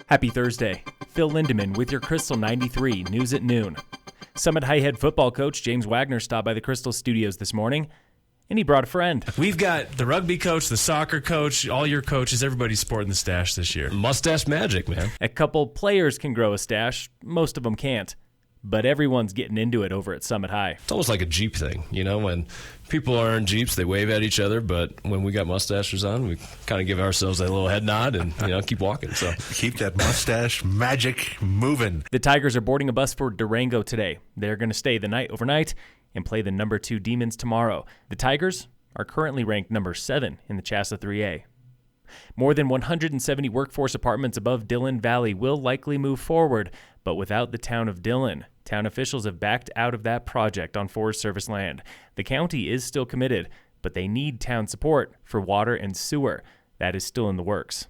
Happy Thursday. Phil Lindemann with your Krystal 93 News at Noon. Summit High head football coach James Wagner stopped by the Krystal studios this morning, and he brought a friend. We've got the rugby coach, the soccer coach, all your coaches, everybody's sporting the stash this year. Mustache magic, man. A couple players can grow a stash, most of them can't. But everyone's getting into it over at Summit High. It's almost like a Jeep thing, you know, when people are in Jeeps, they wave at each other, but when we got mustaches on, we kind of give ourselves a little head nod and, keep walking. So keep that mustache magic moving. The Tigers are boarding a bus for Durango today. They're going to stay the night overnight and play the No.2 Demons tomorrow. The Tigers are currently ranked number 7 in the CHSAA 3A. More than 170 workforce apartments above Dillon Valley will likely move forward, but without the town of Dillon. Town officials have backed out of that project on Forest Service land. The county is still committed, but they need town support for water and sewer. That is still in the works.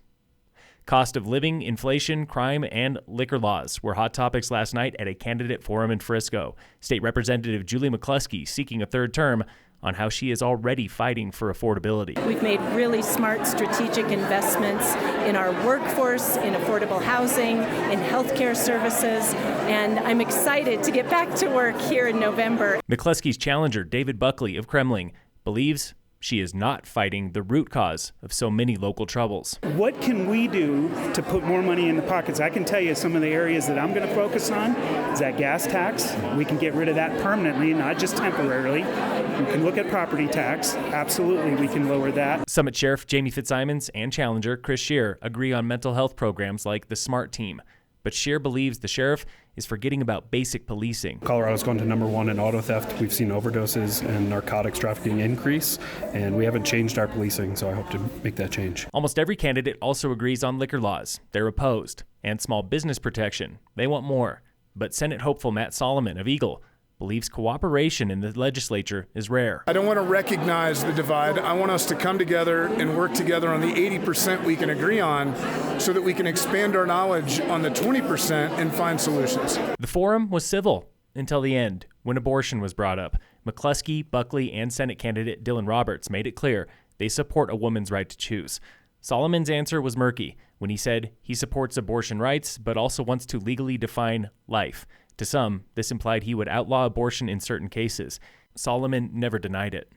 Cost of living, inflation, crime, and liquor laws were hot topics last night at a candidate forum in Frisco. State Representative Julie McCluskey seeking a third term on how she is already fighting for affordability. We've made really smart strategic investments in our workforce, in affordable housing, in healthcare services, and I'm excited to get back to work here in November. McCluskey's challenger, David Buckley of Kremling, believes she is not fighting the root cause of so many local troubles. What can we do to put more money in the pockets? I can tell you some of the areas that I'm going to focus on is that gas tax. We can get rid of that permanently, not just temporarily. We can look at property tax. Absolutely, we can lower that. Summit Sheriff Jamie Fitzsimons and challenger Chris Scheer agree on mental health programs like the SMART Team. But Scheer believes the sheriff is forgetting about basic policing. Colorado's gone to number 1 in auto theft. We've seen overdoses and narcotics trafficking increase, and we haven't changed our policing, so I hope to make that change. Almost every candidate also agrees on liquor laws. They're opposed. And small business protection. They want more. But Senate hopeful Matt Solomon of Eagle believes cooperation in the legislature is rare. I don't want to recognize the divide. I want us to come together and work together on the 80% we can agree on so that we can expand our knowledge on the 20% and find solutions. The forum was civil until the end, when abortion was brought up. McCluskey, Buckley, and Senate candidate Dillon Roberts made it clear they support a woman's right to choose. Solomon's answer was murky when he said he supports abortion rights but also wants to legally define life. To some, this implied he would outlaw abortion in certain cases. Solomon never denied it.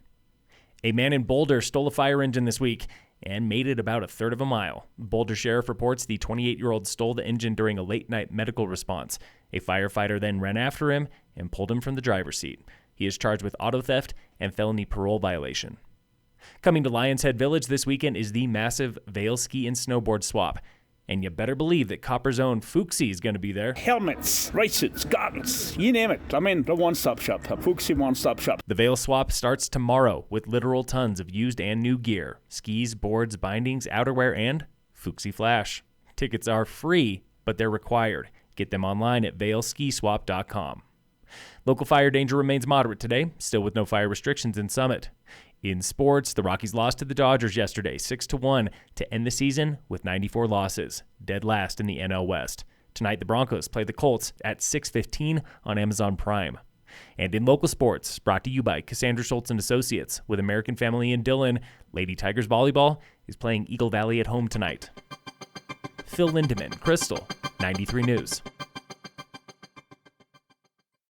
A man in Boulder stole a fire engine this week and made it about a third of a mile. Boulder Sheriff reports the 28-year-old stole the engine during a late-night medical response. A firefighter then ran after him and pulled him from the driver's seat. He is charged with auto theft and felony parole violation. Coming to Lions Head Village this weekend is the massive Vail ski and snowboard swap. And you better believe that Copper's own Fuxi is going to be there. Helmets, race suits, goggles, you name it. I mean, the one-stop shop, a Fuxi one-stop shop. The Vail swap starts tomorrow with literal tons of used and new gear. Skis, boards, bindings, outerwear, and Fuxi Flash. Tickets are free, but they're required. Get them online at vailskiswap.com. Local fire danger remains moderate today, still with no fire restrictions in Summit. In sports, the Rockies lost to the Dodgers yesterday, 6-1, to end the season with 94 losses, dead last in the NL West. Tonight, the Broncos play the Colts at 6:15 on Amazon Prime. And in local sports, brought to you by Cassandra Schultz & Associates, with American Family in Dillon, Lady Tigers Volleyball is playing Eagle Valley at home tonight. Phil Lindemann, Krystal, 93 News.